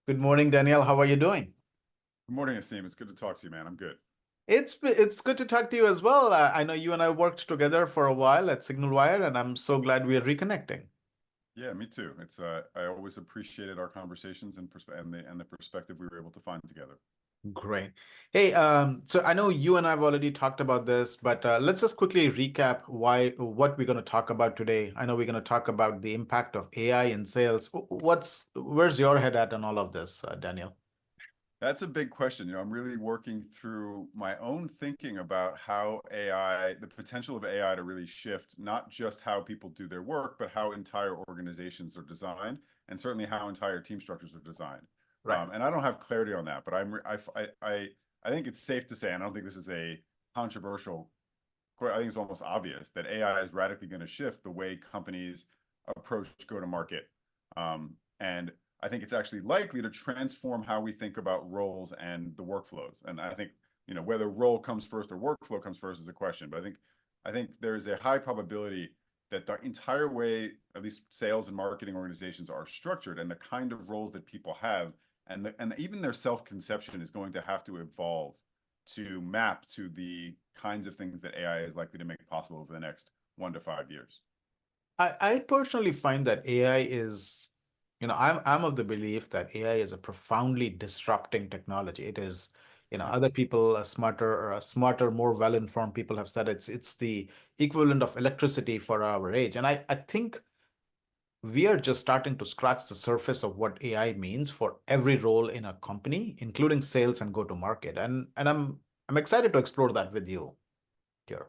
Good morning, Danielle. How are you doing? Good morning, Asim. It's good to talk to you, man. I'm good. It's good to talk to you as well. I know you and I worked together for a while at SignalWire, and I'm so glad we are reconnecting. Yeah, me too. It's I always appreciated our conversations and the perspective we were able to find together. Great. Hey, so I know you and I have already talked about this, but let's just quickly recap what we're going to talk about today. I know we're going to talk about the impact of AI in sales. Where's your head at on all of this, Daniel? That's a big question. I'm really working through my own thinking about how AI, the potential of AI to really shift not just how people do their work, but how entire organizations are designed, and certainly how entire team structures are designed. Right. And I don't have clarity on that, but I think it's safe to say, and I don't think this is a controversial. I think it's almost obvious that AI is radically going to shift the way companies approach go to market. And I think it's actually likely to transform how we think about roles and the workflows. And I think, whether role comes first or workflow comes first is a question. But I think there is a high probability that the entire way, at least sales and marketing organizations are structured and the kind of roles that people have and even their self-conception is going to have to evolve to map to the kinds of things that AI is likely to make possible over the next 1 to 5 years. I personally find that AI is, I'm of the belief that AI is a profoundly disrupting technology. It is, other people, smarter, more well-informed people have said it's the equivalent of electricity for our age. And I think we are just starting to scratch the surface of what AI means for every role in a company, including sales and go-to-market. And I'm excited to explore that with you here.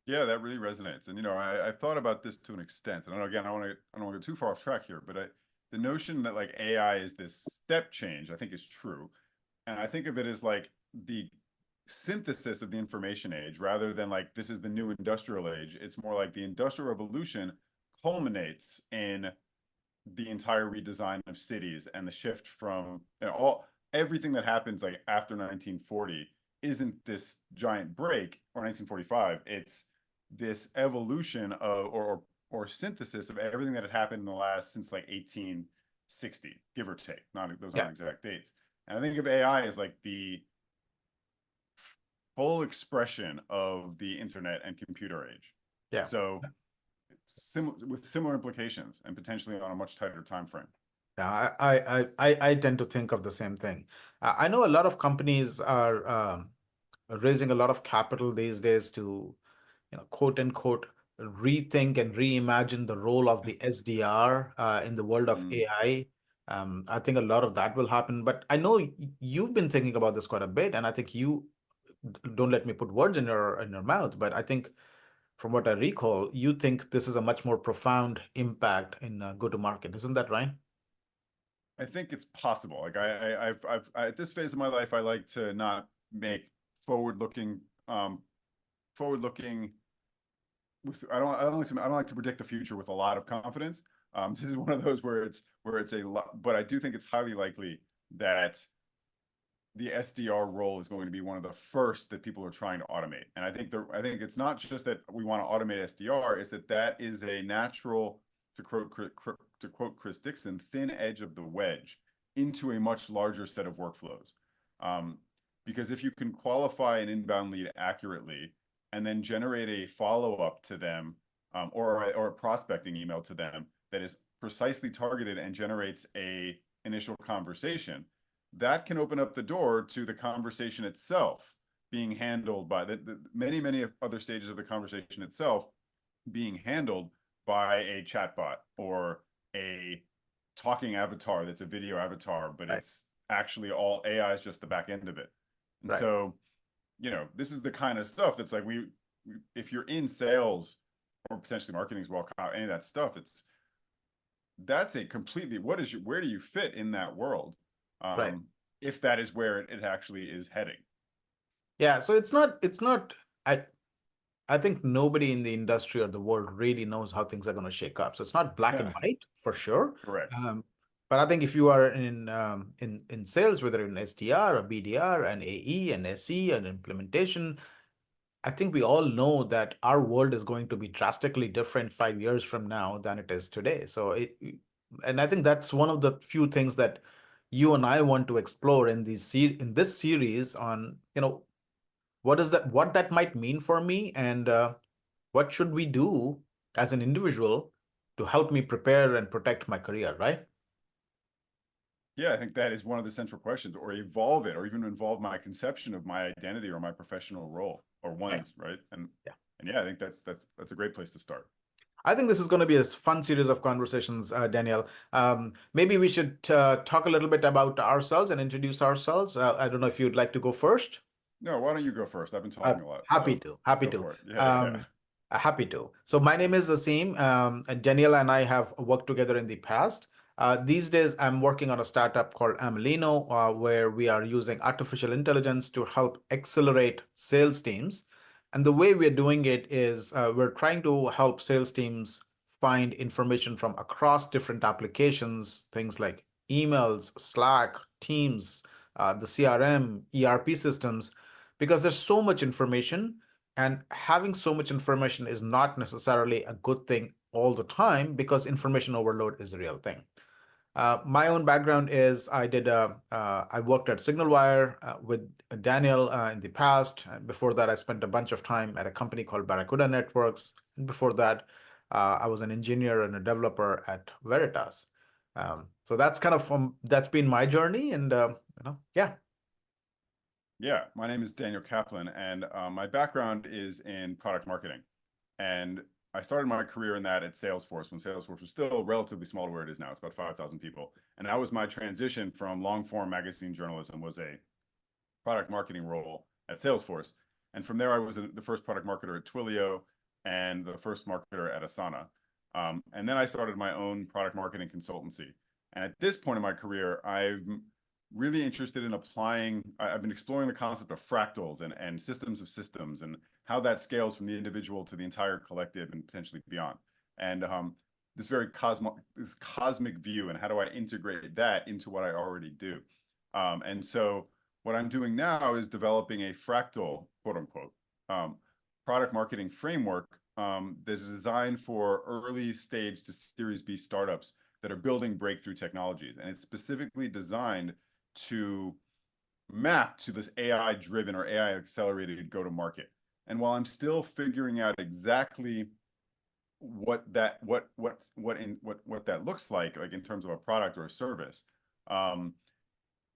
Yeah, that really resonates. And I've thought about this to an extent. And again, I don't want to go too far off track here, but the notion that like AI is this step change, I think is true. And I think of it as like the synthesis of the information age rather than like this is the new industrial age. It's more like the industrial revolution culminates in the entire redesign of cities and the shift from everything that happens like after 1940 isn't this giant break or 1945. It's this evolution of or synthesis of everything that had happened in the last since like 1860, give or take. Not those Yeah. aren't exact dates. And I think of AI as like the full expression of the internet and computer age. Yeah. So with similar implications and potentially on a much tighter time frame. Yeah, I tend to think of the same thing. I know a lot of companies are raising a lot of capital these days to, quote unquote, rethink and reimagine the role of the SDR in the world of Mm. AI. I think a lot of that will happen, but I know you've been thinking about this quite a bit, and I think don't let me put words in your mouth, but I think from what I recall, you think this is a much more profound impact in go-to-market. Isn't that right? I think it's possible. Like at this phase of my life, I like to not make forward-looking, um, forward-looking. I don't like to predict the future with a lot of confidence. This is one of those where it's a lot, but I do think it's highly likely that the SDR role is going to be one of the first that people are trying to automate. And I think it's not just that we want to automate SDR, is that is a natural, to quote Chris Dixon, thin edge of the wedge into a much larger set of workflows. Um, because if you can qualify an inbound lead accurately and then generate a follow-up to them, or a prospecting email to them that is precisely targeted and generates a initial conversation, that can open up the door to the conversation itself being handled by the many other stages of the conversation itself being handled by a chatbot or a talking avatar that's a video avatar, but Right. it's actually all AI is just the back end of it. And Right. so, this is the kind of stuff that's like if you're in sales or potentially marketing as well, any of that stuff, that's a completely where do you fit in that world? Right. If that is where it actually is heading. Yeah, so it's not I think nobody in the industry or the world really knows how things are going to shake up. So it's not black and Yeah, white for sure. correct. But I think if you are in sales, whether in SDR or BDR and AE and SE and implementation, I think we all know that our world is going to be drastically different 5 years from now than it is today. And I think that's one of the few things that you and I want to explore in in this series on, what that might mean for me, and what should we do as an individual to help me prepare and protect my career, right? Yeah, I think that is one of the central questions, or evolve it, or even involve my conception of my identity or my professional role, or Right. one's, right? Yeah. And yeah, I think that's a great place to start. I think this is going to be a fun series of conversations, Danielle. Maybe we should talk a little bit about ourselves and introduce ourselves. I don't know if you'd like to go first. No, why don't you go first? I've been Uh, talking a lot, Happy so to, happy go to. for it. Yeah, yeah. Um, Happy to. So my name is Asim, and Danielle and I have worked together in the past. These days, I'm working on a startup called Amelino, where we are using artificial intelligence to help accelerate sales teams. And the way we're doing it is we're trying to help sales teams find information from across different applications, things like emails, Slack, Teams, the CRM, ERP systems, because there's so much information, and having so much information is not necessarily a good thing all the time because information overload is a real thing. My own background is I worked at SignalWire with Daniel in the past. And before that, I spent a bunch of time at a company called Barracuda Networks. And before that, I was an engineer and a developer at Veritas. So that's kind of that's been my journey, and yeah. Yeah, my name is Daniel Kaplan, and my background is in product marketing. And I started my career in that at Salesforce when Salesforce was still relatively small to where it is now. It's about 5,000 people. And that was my transition from long form magazine journalism was a product marketing role at Salesforce. And from there, I was the first product marketer at Twilio and the first marketer at Asana. And then I started my own product marketing consultancy. And at this point in my career, I'm really interested in applying, I've been exploring the concept of fractals and systems of systems and how that scales from the individual to the entire collective and potentially beyond. And this cosmic view, and how do I integrate that into what I already do? And so what I'm doing now is developing a fractal, quote unquote, um, product marketing framework that's designed for early stage to Series B startups that are building breakthrough technologies. And it's specifically designed to map to this AI driven or AI accelerated go to market. And while I'm still figuring out exactly what that what that looks like in terms of a product or a service, um,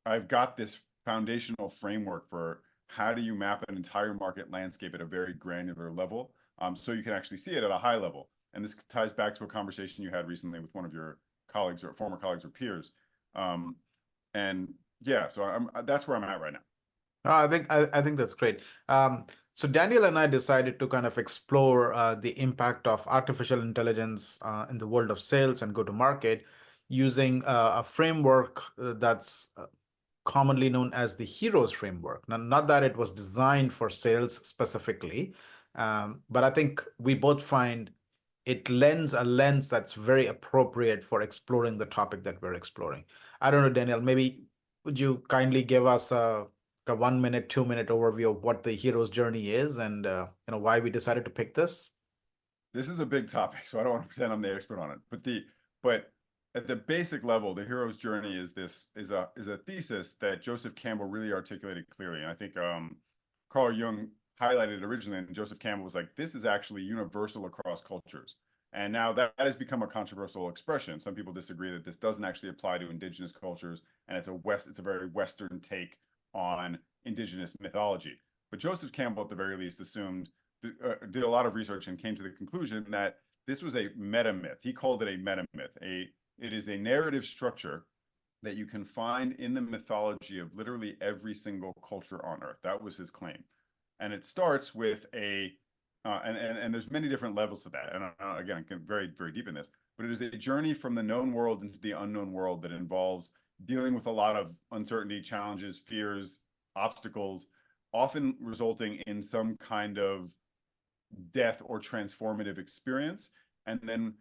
I've got this foundational framework for how do you map an entire market landscape at a very granular level, so you can actually see it at a high level. And this ties back to a conversation you had recently with one of your colleagues or former colleagues or peers. Um, and yeah, so that's where I'm at right now. I think that's great. So Daniel and I decided to kind of explore the impact of artificial intelligence in the world of sales and go to market using a framework that's commonly known as the Heroes framework. Now, not that it was designed for sales specifically, but I think we both find it lends a lens that's very appropriate for exploring the topic that we're exploring. I don't know, Daniel, maybe would you kindly give us a 1 minute, 2 minute overview of what the hero's journey is, and why we decided to pick this? This is a big topic, so I don't want to pretend I'm the expert on it. But at the basic level, the hero's journey is a thesis that Joseph Campbell really articulated clearly. And I think Carl Jung highlighted it originally, and Joseph Campbell was like, this is actually universal across cultures. And now that has become a controversial expression. Some people disagree that this doesn't actually apply to indigenous cultures, and it's a very Western take on indigenous mythology. But Joseph Campbell, at the very least, did a lot of research and came to the conclusion that this was a meta myth. He called it a meta myth. It is a narrative structure that you can find in the mythology of literally every single culture on Earth. That was his claim, and it starts with and there's many different levels to that. And again, I can very deep in this, but it is a journey from the known world into the unknown world that involves dealing with a lot of uncertainty, challenges, fears, obstacles, often resulting in some kind of death or transformative experience, and then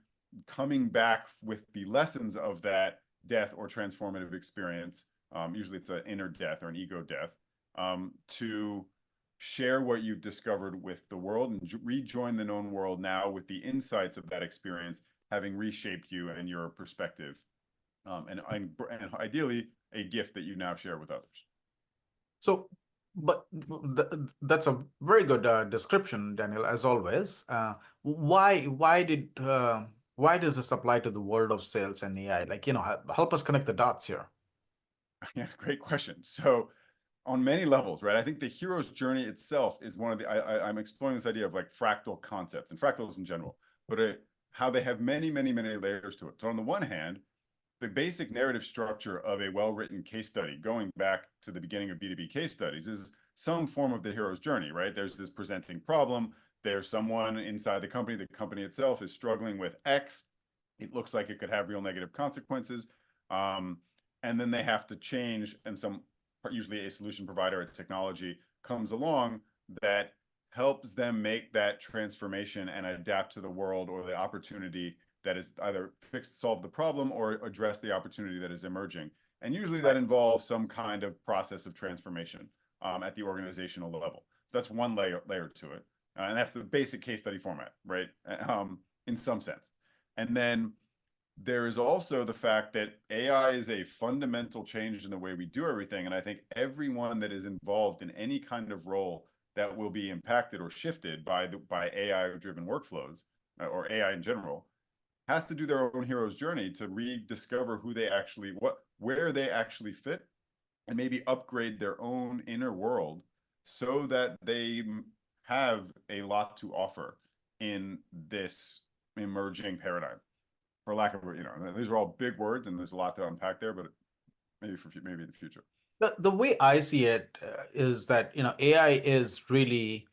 coming back with the lessons of that death or transformative experience. Usually it's an inner death or an ego death, to share what you've discovered with the world and rejoin the known world now with the insights of that experience having reshaped you and your perspective, and ideally a gift that you now share with others. So, but that's a very good description, Daniel, as always. Why does this apply to the world of sales and AI? Like, help us connect the dots here. Yeah, great question. So on many levels, right? I think the hero's journey itself is one of the, I'm exploring this idea of like fractal concepts and fractals in general, but how they have many, many, many layers to it. So on the one hand, the basic narrative structure of a well-written case study, going back to the beginning of B2B case studies, is some form of the hero's journey, right? There's this presenting problem. There's someone inside the company itself is struggling with X. It looks like it could have real negative consequences. Um, and then they have to change, and usually a solution provider, a technology comes along that helps them make that transformation and adapt to the world or the opportunity that is either solve the problem or address the opportunity that is emerging. And usually that Right. involves some kind of process of transformation at the organizational level. So that's one layer to it. And that's the basic case study format, right? In some sense. And then there is also the fact that AI is a fundamental change in the way we do everything. And I think everyone that is involved in any kind of role that will be impacted or shifted by AI-driven workflows or AI in general has to do their own hero's journey to rediscover where they actually fit, and maybe upgrade their own inner world so that they have a lot to offer in this emerging paradigm. For lack of, these are all big words and there's a lot to unpack there, but maybe in the future. The way I see it is that, AI is really,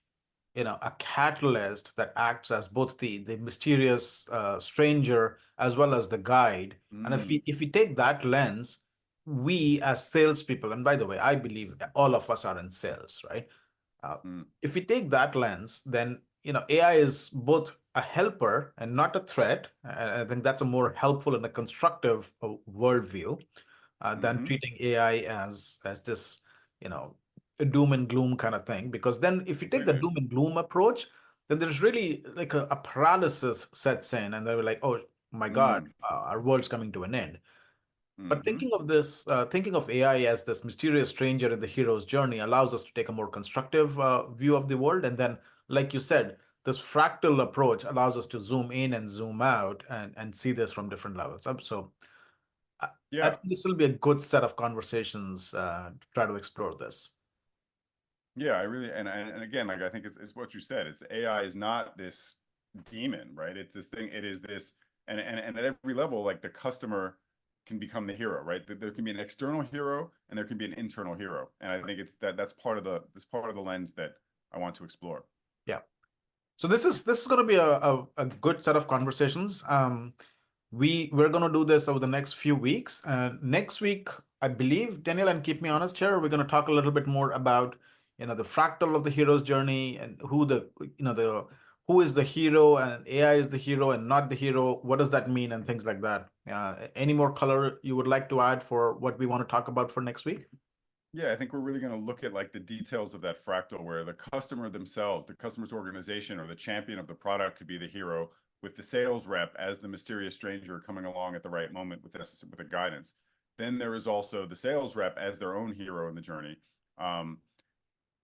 a catalyst that acts as both the mysterious stranger as well as the guide. And Mm, if we take that lens, we as salespeople, and by the way, I believe all of us are in sales, right? Uh, mm, if we take that lens, then AI is both a helper and not a threat. I think that's a more helpful and a constructive worldview than mm-hmm. treating AI as this, a doom and gloom kind of thing. Because then if you take the Completely. doom and gloom approach, then there's really like a paralysis sets in, and they're like, oh my God, Mm, our world's coming to an end. But mm-hmm. thinking of AI as this mysterious stranger in the hero's journey allows us to take a more constructive view of the world. And then, like you said, this fractal approach allows us to zoom in and zoom out and see this from different levels. So I, I Yeah. think this will be a good set of conversations to try to explore this. Yeah, I really and again, like I think it's what you said. It's AI is not this demon, right? It's this thing. It is this, and at every level, like the customer can become the hero, right? There can be an external hero and there can be an internal hero, and I think that's part of the lens that I want to explore. Yeah. So this is going to be a good set of conversations. We're going to do this over the next few weeks. Next week, I believe, Daniel, and keep me honest here, we're going to talk a little bit more about, the fractal of the hero's journey and who is the hero and AI is the hero and not the hero. What does that mean and things like that. Any more color you would like to add for what we want to talk about for next week? Yeah, I think we're really going to look at like the details of that fractal where the customer themselves, the customer's organization or the champion of the product could be the hero with the sales rep as the mysterious stranger coming along at the right moment with the guidance. Then there is also the sales rep as their own hero in the journey, um,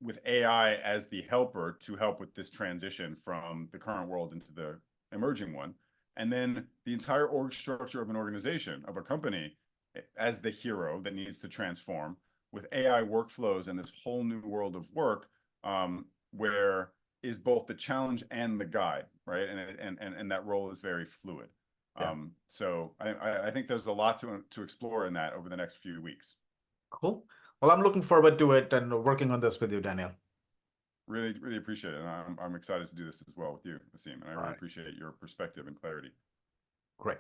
with AI as the helper to help with this transition from the current world into the emerging one. And then the entire org structure of an organization, of a company, as the hero that needs to transform with AI workflows and this whole new world of work, where is both the challenge and the guide, right? And that role is very fluid. Yeah, So I think there's a lot to explore in that over the next few weeks. cool. Well, I'm looking forward to it and working on this with you, Daniel. Really, really appreciate it. And I'm excited to do this as well with you, Asim. And I All really right, appreciate your perspective and clarity. great.